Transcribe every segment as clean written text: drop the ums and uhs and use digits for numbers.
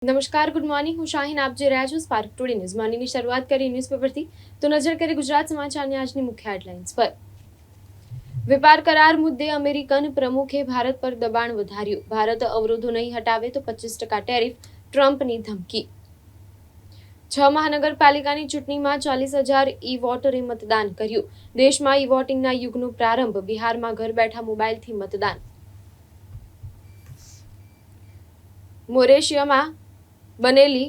નમસ્કાર, good morning. હું શાહીન. આપ જે રહ્યા છો સ્પાર્ક ટુડે ન્યૂઝ. મોર્નિંગની શરૂઆત કરી ન્યૂઝપેપરથી. તો નજર કરીએ ગુજરાત સમાચારની આજની મુખ્ય હેડલાઇન્સ પર. વેપાર કરાર મુદ્દે અમેરિકન પ્રમુખે ભારત પર દબાણ વધાર્યું. ભારત અવરોધો નહીં હટાવે તો 25% ટેરિફ, ટ્રમ્પની ધમકી. 6 મહાનગરપાલિકાની ચૂંટણીમાં 40,000 ઈ વોટરે મતદાન કર્યું. દેશમાં ઈ વોટિંગના યુગનો પ્રારંભ. બિહારમાં ઘર બેઠા મોબાઈલથી મતદાન. મોરેશિયામાં બનેલી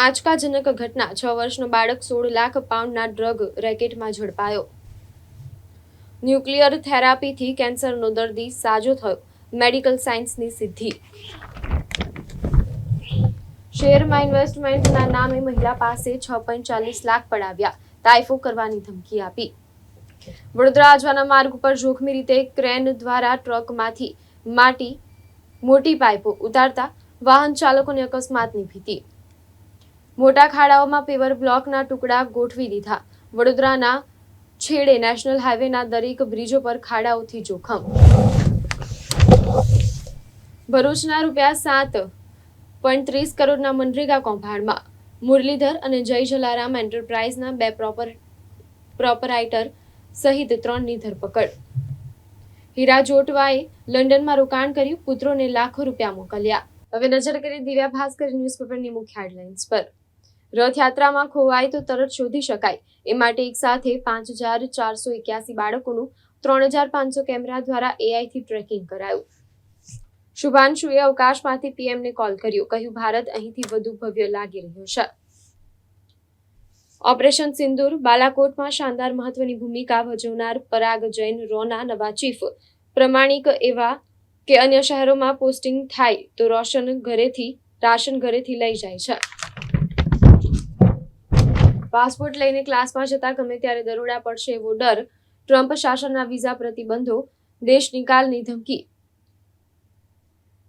આંચકાજનક ઘટના. 6 વર્ષનો બાળક 16 લાખ પાઉન્ડના ડ્રગ રેકેટમાં ઝડપાયો. ન્યુક્લિયર થેરાપીથી કેન્સરનો દર્દી સાજો થયો. મેડિકલ સાયન્સની સિદ્ધિ. શેરમાં ઇન્વેસ્ટમેન્ટના નામે મહિલા પાસે 6.40 લાખ પડાવ્યા. તાઇફો કરવાની ધમકી આપી. વડોદરા આજવાના માર્ગ ઉપર જોખમી રીતે ક્રેન દ્વારા ટ્રકમાંથી મોટી પાઇપો ઉતારતા વાહન ચાલકોને અકસ્માતની ભીતિ. મોટા ખાડાઓમાં પેવર બ્લોકના ટુકડા ગોઠવી દીધા. વડોદરાના છેડે નેશનલ હાઈવેના દરેક બ્રિજો પર ખાડાઓથી જોખમ. ભરૂચના ₹7.30 કરોડના મનરેગા કૌભાંડમાં મુરલીધર અને જય જલારામ એન્ટરપ્રાઇઝના 2 પ્રોપરાઇટર સહિત 3ની ધરપકડ. હીરા જોટવાએ લંડનમાં રોકાણ કર્યું. પુત્રોને લાખો રૂપિયા મોકલ્યા. હવે નજર કરીએ દિવ્યા ભાસ્કર ન્યૂઝપેપરની મુખ્ય હેડલાઇન્સ પર. રથયાત્રામાં ખોવાય તો તરત શોધી શકાય એ માટે એક સાથે 5,481 બાળકોનું 3,500 કેમેરા દ્વારા એઆઈથી ટ્રેકિંગ કરાયું. શુભાંશુએ અવકાશમાંથી પીએમને કોલ કર્યો. કહ્યું, ભારત અહીંથી વધુ ભવ્ય લાગી રહ્યો છે. ઓપરેશન સિંદૂર. બાલાકોટમાં શાનદાર મહત્વની ભૂમિકા ભજવનાર પરાગ જૈન રોના નવા ચીફ. પ્રમાણિક એવા કે અન્ય શહેરોમાં પોસ્ટિંગ થાય તો રાશન ઘરેથી લઈ જાય છે. પાસપોર્ટ લઈને ક્લાસમાં જતા ગમે ત્યારે દરોડા પડશે એવો ડર. ટ્રમ્પ શાસનના વિઝા પ્રતિબંધો. દેશ નિકાલની ધમકી.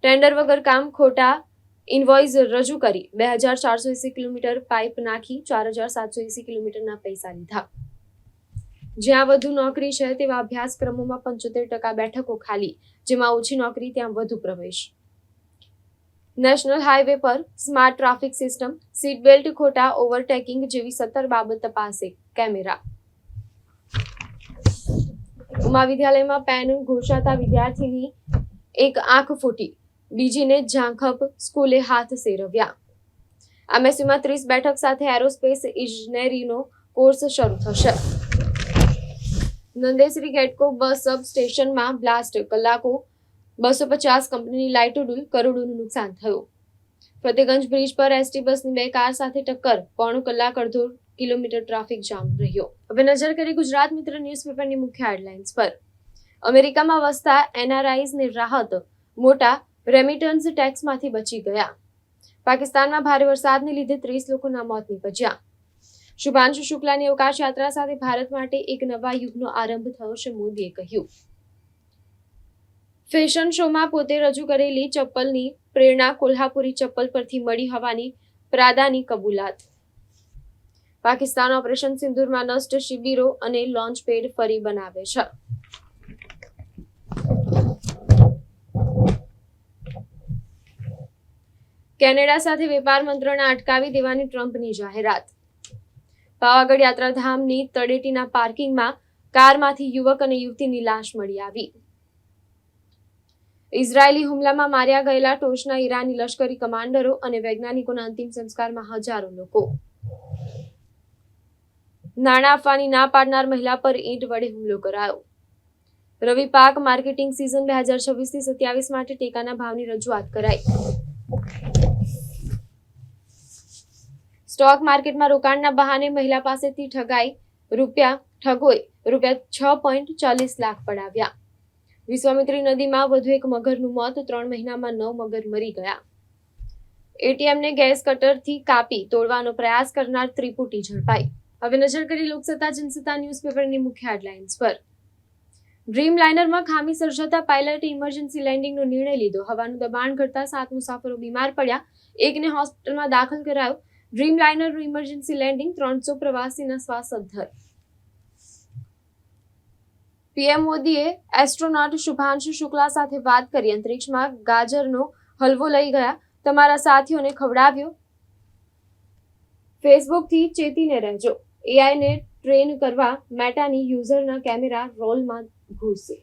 ટેન્ડર વગર કામ. ખોટા ઇનવોઇસ રજૂ કરી 2,480 કિલોમીટર પાઇપ નાખી 4,780 કિલોમીટરના પૈસા લીધા. જ્યાં વધુ નોકરી છે તેવા અભ્યાસક્રમોમાં 75% બેઠકો ખાલી. જેમાં ઓછી નોકરી ત્યાં વધુ પ્રવેશ. નેશનલ હાઈવે પર smart traffic system. Seat belt, ખોટા ઓવરટેકિંગ જેવી 17 બાબત તપાસે કેમેરા. ઉમા વિદ્યાલયમાં પેન ઘોષાતા વિદ્યાર્થીની એક આંખ ફૂટી. બીજીને ઝાંખપ. સ્કૂલે હાથ સેરવ્યા. એમએસયુમાં 30 બેઠક સાથે એરોસ્પેસ ઇજનેરીનો કોર્સ શરૂ થશે. નંદેસરી ગેટકો બસ સબ સ્ટેશનમાં બ્લાસ્ટ. કલાકો 250 કંપનીની લાઇટો ડૂલ. કરોડોનું નુકસાન થયું. ફતેગંજ બ્રિજ પર એસટી બસની 2 કાર સાથે ટક્કર. 1.5 કલાક અડધો કિલોમીટર ટ્રાફિક જામ રહ્યો. હવે નજર કરી ગુજરાત મિત્ર ન્યૂઝપેપરની મુખ્ય હેડલાઇન્સ પર. અમેરિકામાં વસતા એનઆરઆઈઝને રાહત. મોટા રેમિટન્સ ટેક્સમાંથી બચી ગયા. પાકિસ્તાનમાં ભારે વરસાદને લીધે 30 લોકોના મોત નીપજ્યા. શુભાંશુ શુક્લાની અવકાશ યાત્રા સાથે ભારત માટે એક નવા યુગનો આરંભ થયો છે, મોદીએ કહ્યું. ફેશન શોમાં પોતે રજૂ કરેલી ચપ્પલની પ્રેરણા કોલ્હાપુરી ચપ્પલ પરથી મળી હોવાની પ્રાદાની કબૂલાત. પાકિસ્તાન ઓપરેશન સિંદૂરમાં નષ્ટ શિબિરો અને લોન્ચ પેડ ફરી બનાવે છે. કેનેડા સાથે વેપાર મંત્રણા અટકાવી દેવાની ટ્રમ્પની જાહેરાત. પાવાગઢ યાત્રાધામની તળેટીના પાર્કિંગમાં કારમાંથી યુવક અને યુવતીની લાશ મળી આવી. ઇઝરાયેલી હુમલામાં માર્યા ગયેલા ટોચના ઈરાની લશ્કરી કમાન્ડરો અને વૈજ્ઞાનિકોના અંતિમ સંસ્કારમાં હજારો લોકો. નાણાં આપવાની ના પાડનાર મહિલા પર ઈંટ વડે હુમલો કરાયો. રવિ પાક માર્કેટિંગ સિઝન 2026-27 માટે ટેકાના ભાવની રજૂઆત કરાઈ. સ્ટોક માર્કેટમાં રોકાણના બહાને મહિલા પાસેથી ઠગોએ ₹6.40 લાખ પડાવ્યા. વિશ્વામિત્રી નદીમાં વધુ એક મગરનું મોત. 3 મહિનામાં 9 મગર મરી ગયા. એટીએમને ગેસ કટરથી કાપી તોડવાનો પ્રયાસ કરનાર ત્રિપુટી ઝડપાઈ. હવે નજર કરી લોકસત્તા જનસત્તા ન્યૂઝપેપરની મુખ્ય હેડલાઇન્સ પર. ડ્રીમ લાઇનરમાં ખામી સર્જાતા પાયલટે ઇમરજન્સી લેન્ડિંગનો નિર્ણય લીધો. હવાનું દબાણ ઘટતા 7 મુસાફરો બીમાર પડ્યા. એકને હોસ્પિટલમાં દાખલ કરાયો. ડ્રીમ લાઇનરનું ઇમરજન્સી લેન્ડિંગ. 300 પ્રવાસીના શ્વાસ અદ્ધર. પીએમ મોદીએ એસ્ટ્રોનોટ શુભાંશુ શુક્લા સાથે વાત કરી. અંતરિક્ષમાં ગાજરનો હલવો લઈ ગયા. તમારા સાથીઓને ખવડાવ્યો? ફેસબુકથી ચેતીને રહેજો. એઆઈને ટ્રેન કરવા મેટાની યુઝરના કેમેરા રોલમાં ઘૂસશે.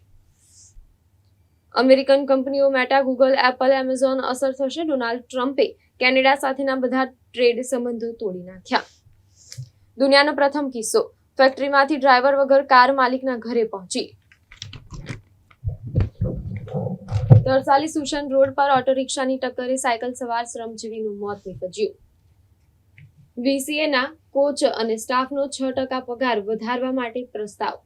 અમેરિકન કંપનીઓ મેટા, ગૂગલ, એપલ, એમેઝોન અસર થશે. ડોનાલ્ડ ટ્રમ્પે કેનેડા સાથેના બધા ટ્રેડ સંબંધો તોડી નાખ્યા. દુનિયાનો પ્રથમ કિસ્સો. ફેક્ટરીમાંથી ડ્રાઈવર વગર કાર માલિકના ઘરે પહોંચી. તરસાલી સુશન રોડ પર ઓટો રિક્ષાની ટક્કરે સાયકલ સવાર શ્રમજીવીનું મોત નીપજ્યું. વીસીએના કોચ અને સ્ટાફનો 6% પગાર વધારવા માટે પ્રસ્તાવ.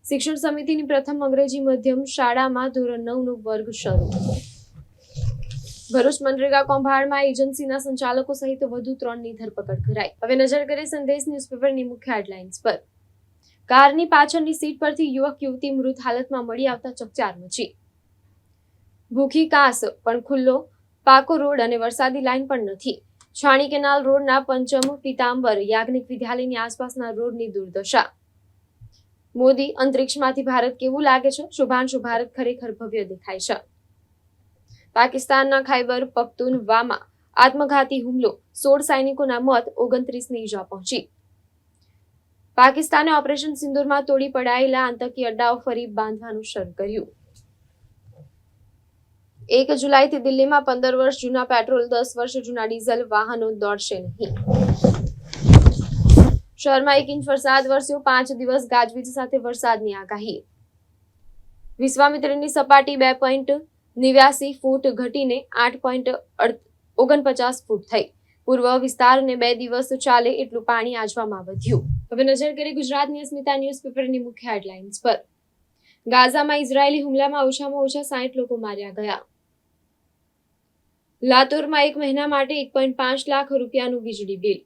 શિક્ષણ સમિતિની પ્રથમ અંગ્રેજી મધ્યમ શાળામાં ધોરણ 9નો વર્ગ શરૂ. ભરૂચ મનરેગા કૌભાંડમાં એજન્સીના સંચાલકો સહિત વધુ 3ની ધરપકડ કરાઈ. હવે નજર કરીએ સંદેશ ન્યૂઝપેપરની મુખ્ય હેડલાઇન્સ પર. કારની પાછળની સીટ પરથી યુવક યુવતી મૃત હાલતમાં મળી આવતા ચકચાર મચી. ભૂખી કાંસ પણ ખુલ્લો પાકો રોડ અને વરસાદી લાઇન પણ નથી. છાણી કેનાલ રોડના પંચમ પીતાંબર યાજ્ઞિક વિદ્યાલયની આસપાસના રોડની દુર્દશા. મોદી અંતરિક્ષમાંથી ભારત કેવું લાગે છે? શુભાંશુ, ભારત ખરેખર ભવ્ય દેખાય છે. પાકિસ્તાનના ખૈબર પખ્તુનવામાં આત્મઘાતી હુમલો, 16 સૈનિકોના મોત, 29ને ઈજા પહોંચી. પાકિસ્તાને ઓપરેશન સિંદૂરમાં તોડી પડાયેલા આતંકી અડ્ડાઓ ફરી બાંધવાનું શરૂ કર્યું. 1 જુલાઈથી દિલ્હીમાં 15 વર્ષ જૂના પેટ્રોલ, 10 વર્ષ જૂના ડીઝલ વાહનો દોડશે નહીં. શહેરમાં 1 ઇંચ વરસાદ વરસ્યો. 5 દિવસ ગાજવીજ સાથે વરસાદની આગાહી. વિશ્વામિત્રની સપાટી 2.89 ફૂટ ઘટીને 8.49 ફૂટ થઈ. પૂર્વ વિસ્તારને 2 દિવસ ચાલે એટલું પાણી આજવામાં વધ્યું. હવે નજર કરીએ ગુજરાતની અસ્મિતા ન્યૂઝપેપરની મુખ્ય હેડલાઇન્સ પર. ગાઝામાં ઇઝરાયેલી હુમલામાં ઓછામાં ઓછા 60 લોકો માર્યા ગયા. લાતુરમાં 1 મહિના માટે 1.5 લાખ રૂપિયાનું વીજળી બિલ.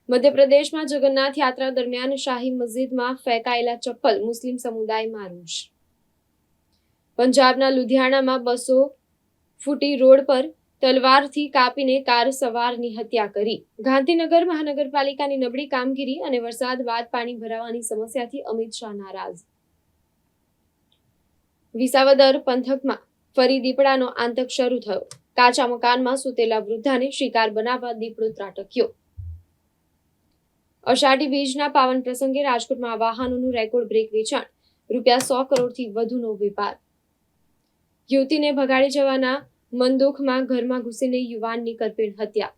મધ્યપ્રદેશમાં જગન્નાથ યાત્રા દરમિયાન શાહી મસ્જિદમાં ફેંકાયેલા ચપ્પલ, મુસ્લિમ સમુદાયમાં રોષ. પંજાબના લુધિયાણામાં 200 ફૂટી રોડ પર તલવારથી કાપીને કાર સવારની હત્યા કરી. ગાંધીનગર મહાનગરપાલિકાની નબળી કામગીરી અને વરસાદ બાદ પાણી ભરાવાની સમસ્યાથી અમિત શાહ નારાજ. વિસાવદર પંથકમાં ફરી દીપડાનો આતંક શરૂ થયો. કાચા મકાનમાં સૂતેલા વૃદ્ધાને શિકાર બનાવવા દીપડો ત્રાટક્યો. અષાઢી બીજના પાવન પ્રસંગે રાજકોટમાં વાહનોનું રેકોર્ડ બ્રેક વેચાણ. રૂપિયા 100 કરોડથી વધુનો વેપાર. યુવતીને ભગાડી જવાના મનદુખમાં ઘરમાં ઘૂસીને યુવાનની કરપીણ હત્યા.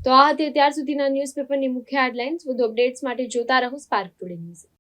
તો આ હતી અત્યાર સુધીના ન્યૂઝપેપરની મુખ્ય હેડલાઇન્સ. વધુ અપડેટ્સ માટે જોતા રહો સ્પાર્ક ટુડે ન્યૂઝ.